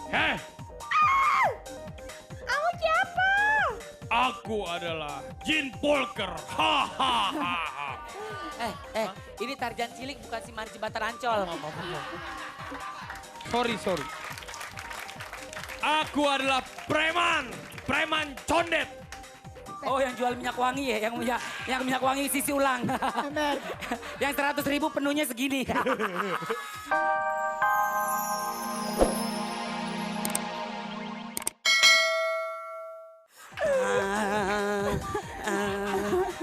Heh, Kamu siapa? aku adalah Jin Polker. Hahaha. Ini Tarzan cilik bukan si Marji Batar Ancol. Sorry. Aku adalah preman condet. Oh yang jual minyak wangi ya, yang minyak wangi sisi ulang. Yang 100.000 penuhnya segini.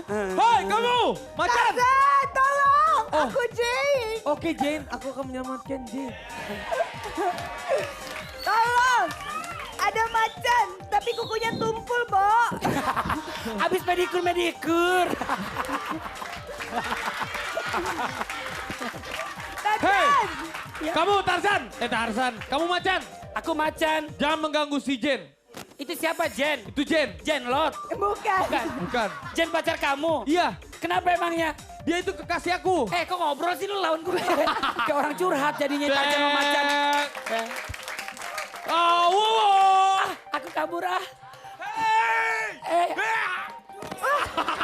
Hei kamu, macan. Tarzan, tolong. Oh. Aku Jane. Oke Jane, aku akan menyelamatkan Jane. Tolong. Ada macan, tapi kukunya tumpul, Bo. Habis medikur. Hei, Tarzan. kamu Tarzan. Tarzan, kamu macan. Aku macan. Jangan mengganggu si Jane. Itu siapa Jen? Itu Jane. Jen Lot. Bukan. Bukan. Jen pacar kamu? Iya, Kenapa emangnya? dia itu kekasih aku. Kok ngobrol sih lu lawan gue? Kayak orang curhat jadinya Tarzan sama macan. Oh, wow. Aku kabur ah. Hei.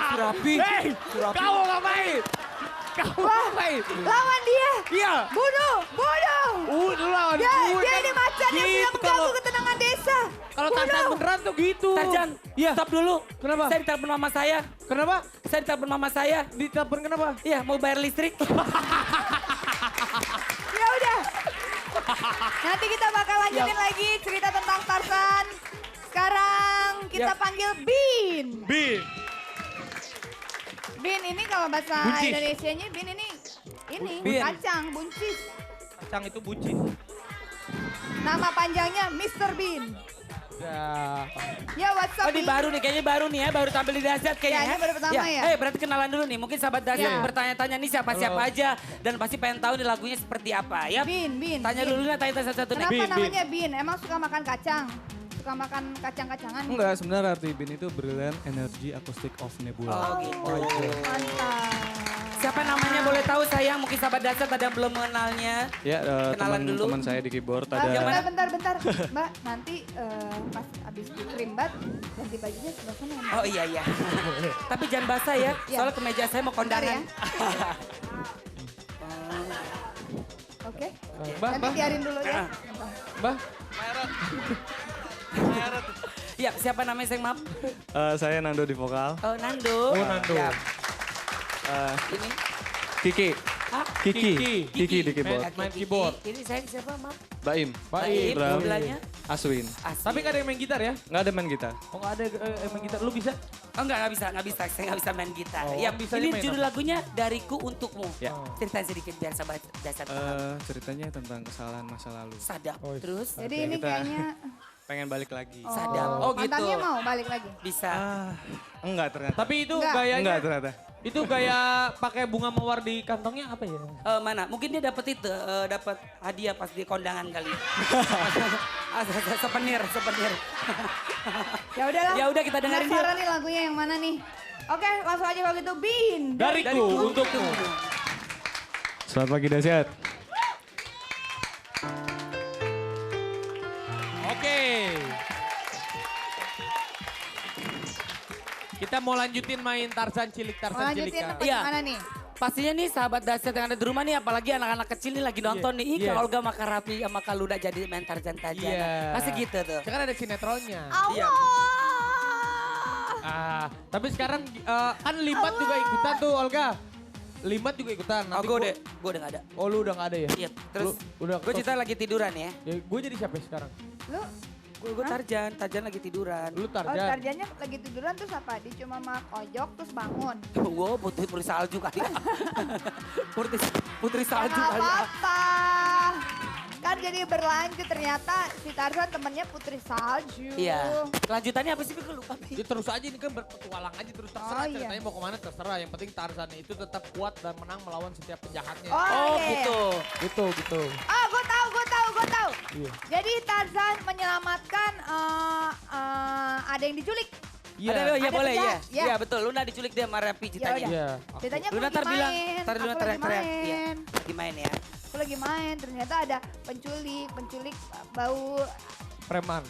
Surapi. Hei, kamu ngapain? Kamu ngapain? Lawan dia. Iya. Bunuh. Udah lawan Dia gue. ini macan yang Gitu sudah mengganggu kalau- ketenangan desa. Kalau Tarzan beneran tuh gitu. Tarzan, Iya. stop dulu. Kenapa? Saya ditelepon mama saya. Kenapa? Saya ditelepon mama saya. Ditelepon kenapa? Iya, mau bayar listrik. Ya udah. Nanti kita bakal lanjutin lagi cerita tentang Tarzan. Sekarang kita Ya. panggil Bin. Bin. Bin ini kalau bahasa Buncis. Indonesianya Bin ini Bin. kacang, buncis. Kacang itu bucin. Nama panjangnya Mr. Bin. Ya. Ya what's up Oh ini Bin? baru nih, kayaknya baru nih ya, baru tampil di Dahsyat kayaknya. Ya, ini baru pertama ya. Berarti kenalan dulu nih, mungkin sahabat Dahsyat Ya. bertanya-tanya nih siapa-siapa Halo. aja. Dan pasti pengen tahu nih lagunya seperti apa ya. Bin. Tanya dulu nih, tanya satu-satu nih. Kenapa Bin, namanya Bin? Emang suka makan kacang? Suka makan kacang-kacangan? Enggak, sebenarnya arti BIN itu Brilliant Energy Acoustic of Nebula. Oh gitu. Mantap. Siapa namanya boleh tahu sayang, mungkin sahabat Dahsyat ada yang belum mengenalnya. Ya, Kenalan dulu. teman saya di keyboard Ah, ada bentar. Mbak, nanti pas abis dikerimbat, ganti bajunya sebelah sana ya, Mbak. Oh iya. Tapi jangan basah ya, Iya. soalnya kemeja saya mau Bentar ya. kondangan. Oke. Mbak, Nanti Mbak, biarin dulu ya. Mbak. Iya, siapa namanya sayang maaf? saya Nando di vokal. Oh Nando. Oh, Nando. Ya, Eh, ini. Kiki. Hah? Kiki di keyboard. Oke, Main Kiki. keyboard. Ini sayang siapa maaf? Baim. Baik. Drum. Sebelahnya. Aswin. Asli. Tapi gak ada yang main gitar ya? Nggak ada main gitar. Oh gak ada yang main gitar. Lu bisa? Oh nggak bisa. Saya nggak bisa main gitar. Oh, Ya, bisa ini main judul apa? lagunya Dariku Untukmu. Ya. Ceritain sedikit biar sahabat Dahsyat paham. Ceritanya tentang kesalahan masa lalu. Sadap. Oh, Terus Jadi Oke, ini kita- kayaknya Pengen balik lagi. sadap. Oh gitu. mantannya mau balik lagi. Bisa. Enggak ternyata. Tapi itu Enggak. gayanya. Enggak ternyata. Itu gaya pakai bunga mawar di kantongnya apa ya? Mana? Mungkin dia dapat itu, dapat hadiah pas di kondangan kali. Sepenir. Ya udahlah. Ya udah, kita dengerin yuk. Penasaran nih lagunya yang mana nih? Oke, langsung aja kalau gitu Bin. Dariku untukmu. Selamat pagi Dahsyat. Oke. Kita mau lanjutin main Tarzan cilik, Mau Tarzan cilik. lanjutin Kak. apa Iya. gimana nih? Pastinya nih sahabat Dahsyat yang ada di rumah nih, apalagi anak-anak kecil nih lagi nonton nih. Ih, iya. Kak Olga sama Rapi sama Kak Luda jadi main Tarzan Iya. Pasti gitu tuh. Sekarang ada sinetronnya. Iya. Ah, tapi sekarang kan Limbat juga ikutan tuh Olga. Limbat juga ikutan. Oh, gue udah gak ada. Oh lu udah gak ada ya? Iya, terus udah gue cerita lagi tiduran ya. gue jadi siapa ya sekarang? Lu, Gue Tarzan lagi tiduran. Lu oh Tarzan. Tarjannya lagi tiduran terus apa? Dia cuma mak ojok terus bangun. Gue putri salju kali. Putri salju Gak kali. apa-apa. Kan jadi berlanjut ternyata si Tarzan temennya Putri Salju. Iya. Kelanjutannya apa sih? Gue lupa. Ya, terus aja ini kan berpetualang aja terus terserah Oh, iya. ceritanya mau kemana terserah. Yang penting Tarzan itu tetap kuat dan menang melawan setiap penjahatnya. Oh iya, iya. gitu. Gitu. Ah, gue tahu. Iya. Jadi Tarzan menyelamatkan ada yang diculik. Iya. Ada Ada boleh ya. penjahat, ya. Iya betul. Luna diculik dia sama Rapi Ya ceritanya. udah. Iya. Ceritanya aku Luna lagi ntar bilang, main. ntar Luna aku lagi teriak-teriak. Iya, main. lagi main ya. Aku lagi main. Ternyata ada penculik bau, Preman.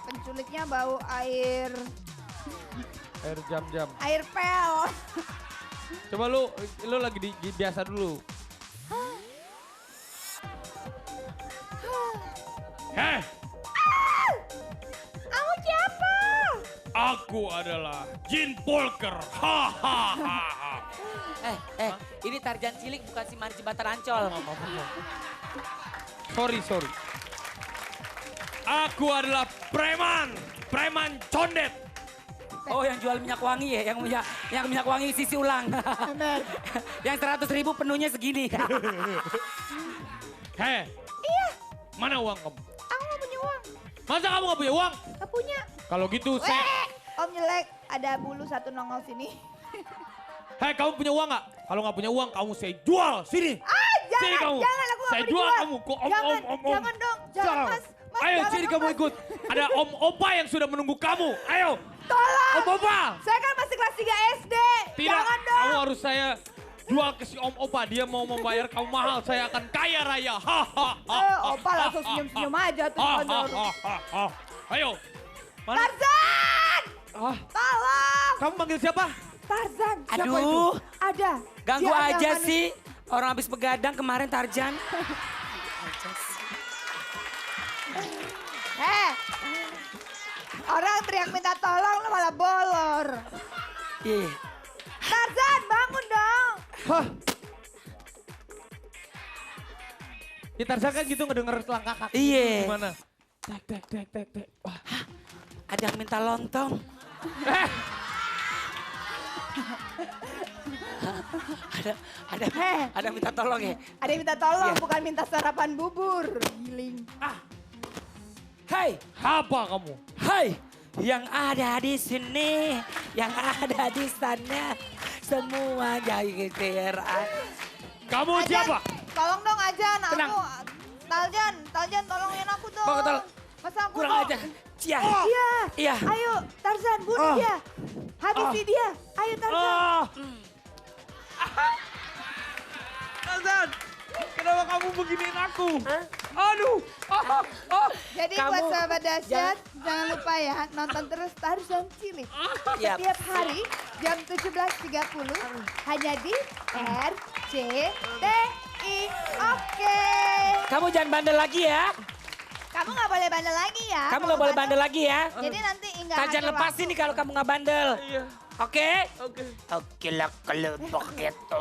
penculiknya bau air Jam-jam. pel. Coba lu lagi biasa dulu. Heh, Kamu siapa? aku adalah Jin Polker. Hahaha. Ini Tarjan cilik bukan si Marji Jembatan Ancol. Sorry. Aku adalah preman condet. Oh yang jual minyak wangi ya, yang minyak wangi sisi ulang. Yang 100.000 penuhnya segini. Heh, Iya, mana uang kamu? aku gak punya uang. Masa kamu gak punya uang? Gak punya. Kalau gitu saya... Om jelek, ada bulu satu nongol sini. Hei, kamu punya uang gak? Kalau gak punya uang, kamu saya jual. Sini. Sini kamu. Jangan, aku gak Saya mau jual dijual. kamu. Kok om. Jangan dong, jangan mas. Mas, Ayo, jangan sini dong, kamu mas. ikut. Ada om opa yang sudah menunggu kamu. Ayo. Tolong. Om opa. Saya kan masih kelas 3 SD. Tidak, Jangan dong. kamu harus saya jual ke si om opa. Dia mau membayar kamu mahal. Saya akan kaya raya. Opa langsung senyum-senyum aja tuh. Ayo. Mana? Tarzan! Ah, Tolong! kamu manggil siapa? Tarzan! Aduh, Ada. ganggu Dia ada aja manusia. sih. Orang habis begadang kemarin Tarjan. Orang teriak minta tolong lo malah bolor. Iya. Tarzan bangun dong. Hah? Ya Tarzan kan gitu ngedenger langkah kaki. Iya. Gimana? Tek. Wah. Ada yang minta lontong. Ada yang minta tolong ya. Ada yang minta tolong, Iya. bukan minta sarapan bubur. Giling. Hai, Apa kamu? hai. Yang ada di sini, yang ada di sana. Semua jadi keran. Kamu Ajan, siapa? tolong dong Ajan, Tenang. aku. Tarzan tolongin aku dong. Bawa tol. Masa aku Kurang dong? aja. Cia. Iya. Iya. Ayo Tarzan bunuh dia. Habisi dia. Ayo Tarzan. Tarzan, kenapa kamu beginiin aku? Aduh. Jadi Kamu buat sahabat dahsyat, jangan lupa ya nonton terus Tarzan Cilik. Yap. Setiap hari jam 17.30 hanya di RCTI. Oke. Kamu jangan bandel lagi ya. Kamu nggak boleh bandel lagi ya. Kamu kalau nggak boleh bandel bandel. lagi ya. Jadi nanti enggak Tarjan lepasin nih kalau kamu nggak bandel. Iya. Oke? Oke. Oke lah kalau begitu.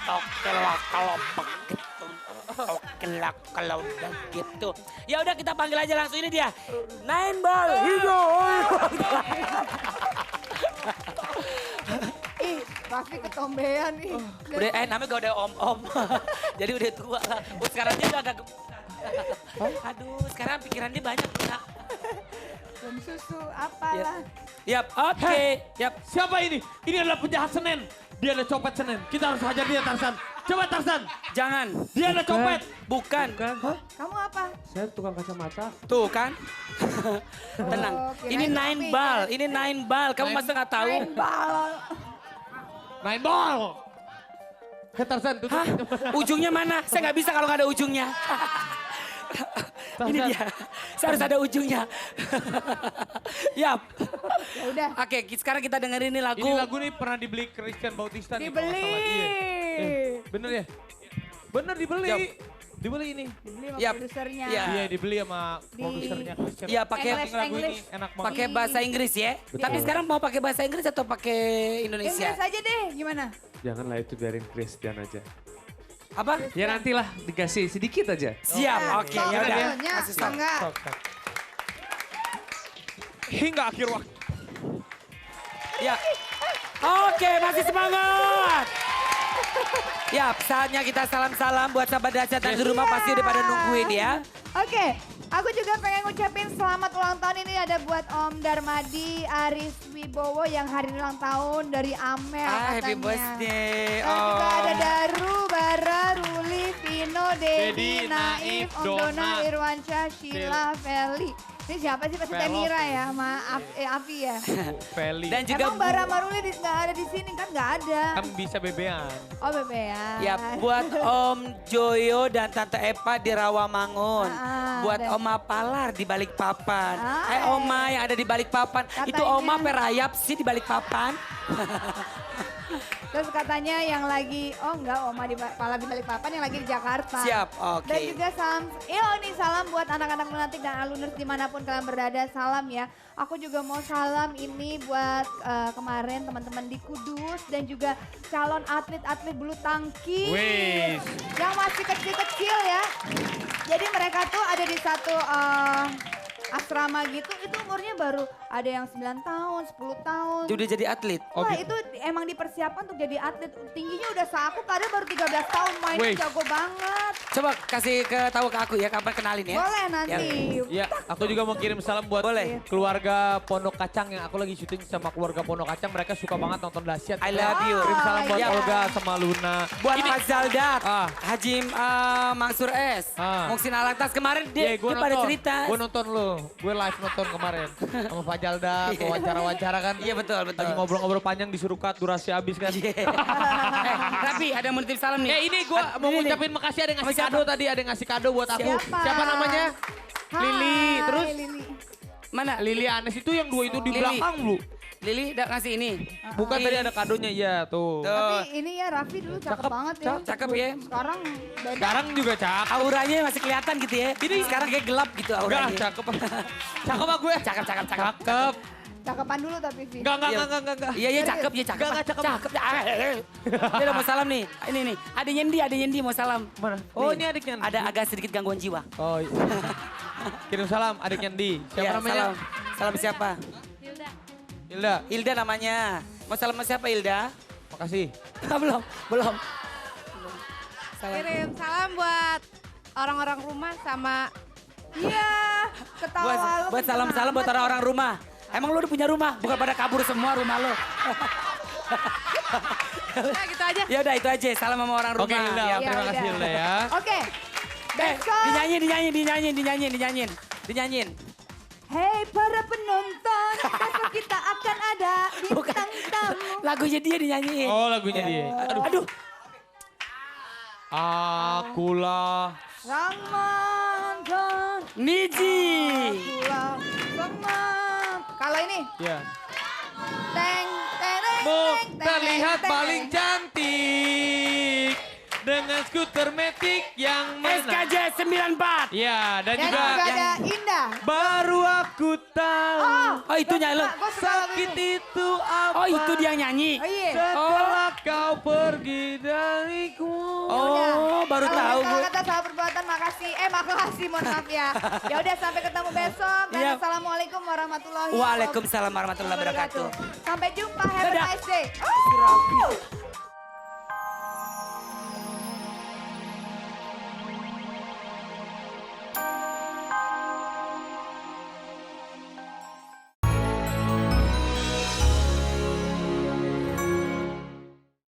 Oke lah kalau begitu. Oke lah kalau begitu. Ya udah kita panggil aja langsung ini dia. Nine Ball Hero. Ih, Raffi ketombean ih. Udah namanya gak udah om-om. Jadi udah tua lah. Sekarang dia udah agak aduh, sekarang pikirannya banyak. Belum susu, apalah. Yap, oke. Yap. Siapa ini? Ini adalah penjahat Senen. Dia adalah copet Senen. Kita harus hajar dia Tarzan. Coba Tarzan. Jangan. Dia adalah copet. Bukan. Kamu apa? Saya tukang kacamata. Tuh kan. Tenang. kirain Ini Raffi, nine ball. Ini nine ball. Kamu masa nggak tahu? Bal. Nine ball. Hei Tarzan, tutup. Hah? Ujungnya mana? Saya nggak bisa kalau nggak ada ujungnya. Ini dia. Saya harus ada ujungnya. Yap. Ya udah. Oke, sekarang kita dengerin ini lagu. Ini lagu nih pernah dibeli Christian Bautista nih. kalau nggak Dibeli. salah. Iya. Bener ya? Bener dibeli. Yap. Dibeli ini. Dibeli sama Yap. produsernya. Iya. Iya dibeli sama produsernya Christian. Iya, pakai English, lagu ini English. enak banget. pakai bahasa Inggris ya. Tapi sekarang mau pakai bahasa Inggris atau pakai Indonesia? Inggris aja deh, gimana? Janganlah itu biarin Christian aja. Apa? Ya nantilah dikasih sedikit aja. Siap. Oke, ya udah. Soalnya, enggak. Hingga akhir waktu. Ya. Oke, masih semangat. Ya, saatnya kita salam-salam buat sahabat dahsyat yang di rumah pasti udah pada nungguin ya. Oke, aku juga pengen ngucapin selamat ulang tahun ini ada buat Om Darmadi Aris Wibowo yang hari ulang tahun dari Amel katanya. Happy birthday. Terus juga ada Daru, Bara, Ruli, Vino, Dedi, Teddy, Naif, Om Dona, Dona, Irwansyah, Sheila, Feli. Ini siapa sih? Pasti Velop. Mira ya, sama Afi ya. Feli. Dan juga Emang Bara Maruli nggak ada di sini kan? Nggak ada. Kan bisa bebean. Oh bebean. ya buat Om Joyo dan Tante Epa di Rawamangun. Buat dan- Oma Palar di Balikpapan. Ah, Oma yang ada di Balikpapan. Itu Katanya- Oma perayap sih di Balikpapan. Terus katanya yang lagi, oh enggak, Oma di Balikpapan yang lagi di Jakarta. Siap, oke. Dan juga salam, nih salam buat anak-anak lunatik dan aluners dimanapun kalian berada, salam ya. Aku juga mau salam ini buat kemarin teman-teman di Kudus dan juga calon atlet-atlet bulu tangkis. Wih. Yang masih kecil-kecil ya. Jadi mereka tuh ada di satu asrama gitu, itu umurnya baru ada yang 9 tahun, 10 tahun. Itu udah jadi atlet. Wah itu emang dipersiapkan untuk jadi atlet. Tingginya udah seaku, kadang baru 13 tahun main Wih. jago banget. Coba kasih tahu ke aku ya, kapan kenalin ya. Boleh nanti. Ya, aku juga mau kirim salam buat Boleh. keluarga Pondok Kacang yang aku lagi syuting sama keluarga Pondok Kacang. Mereka suka banget nonton dahsyat. I love you. Kirim salam buat iya. Olga sama Luna. Buat Mas Zaldat, Ah. Hajim Mansur S, Ah. Muksin Alantas kemarin dia, Gue dia pada cerita. Gue nonton lo. Gue live nonton kemarin. Sama Fajalda, wawancara-wawancara kan. Iya betul, betul. Lagi ngobrol-ngobrol panjang disuruh cut, durasi habis kan. Raffi ada yang mau nitip salam nih. Ini gue mau Ini nih. ngucapin makasih ada yang ngasih Sama siapa? kado tadi. Ada yang ngasih kado buat aku. Siapa namanya? Hai, Lili. Terus Lili. Mana? Lili Anes itu yang dua itu di Lili. belakang lu. Lili udah ngasih ini. Bukan tadi ada kadonya ya tuh. Tuh. Tapi ini ya Raffi dulu cakep banget ya. Cakep ya. Sekarang beda. Sekarang juga cakep. Auranya masih kelihatan gitu ya. Ini sekarang kayak gelap gitu Enggak, auranya. cakep. Cakep apa gue? Cakep, cakep, cakep. Cakep. Cakepan dulu tapi Vi. Enggak. Iya, iya cakep, ya cakep. Enggak, cakep. Cakep. Dia udah mau salam nih. Ini nih. Ada Yendi mau salam. Mana? Oh, Nih, ini adiknya. Ada agak sedikit gangguan jiwa. Oh, iya. Kirim salam adiknya Di. Siapa Iya, namanya? Salam siapa? Hilda. Hilda namanya. Mau salam sama siapa Hilda? Makasih. Belum. Salam. Kirim salam buat orang-orang rumah sama Iya, ketawa lu. Buat kenceng salam-salam buat amat. orang-orang rumah. Emang lu udah punya rumah? Bukan pada kabur semua rumah lo. nah, gitu aja. Ya udah itu aja. Salam sama orang rumah. Oke, Hilda. Ya. Terima kasih, Hilda, ya. Oke. Besok. Dinyanyiin. Hei para penonton, besok kita akan ada Bukan. bintang tamu. Lagunya dia dinyanyiin. Oh, lagunya dia. Aduh. Akulah. Sang mantan, Niji. akulah sang mantan. Kalau ini, Ya. teng, tereng, Mu teng, tereng, terlihat tereng. paling cantik dengan skuter metik yang mana? SKJ 94. Ya, dan Dan juga juga ada Indah. baru aku tahu Oh itu nyanyi lo. Gue suka lagu sakit ini. itu apa. Oh itu dia nyanyi. Oh iya. Setelah kau pergi dariku. Oh baru Kalau tahu kalau gue. kata salah perbuatan makasih. Makasih, mohon maaf ya. Ya udah sampai ketemu besok. Dan Iya. assalamualaikum warahmatullahi Waalaikumsalam warahmatullahi wabarakatuh. Sampai jumpa. Have a Dadah. nice day. Si Raffi.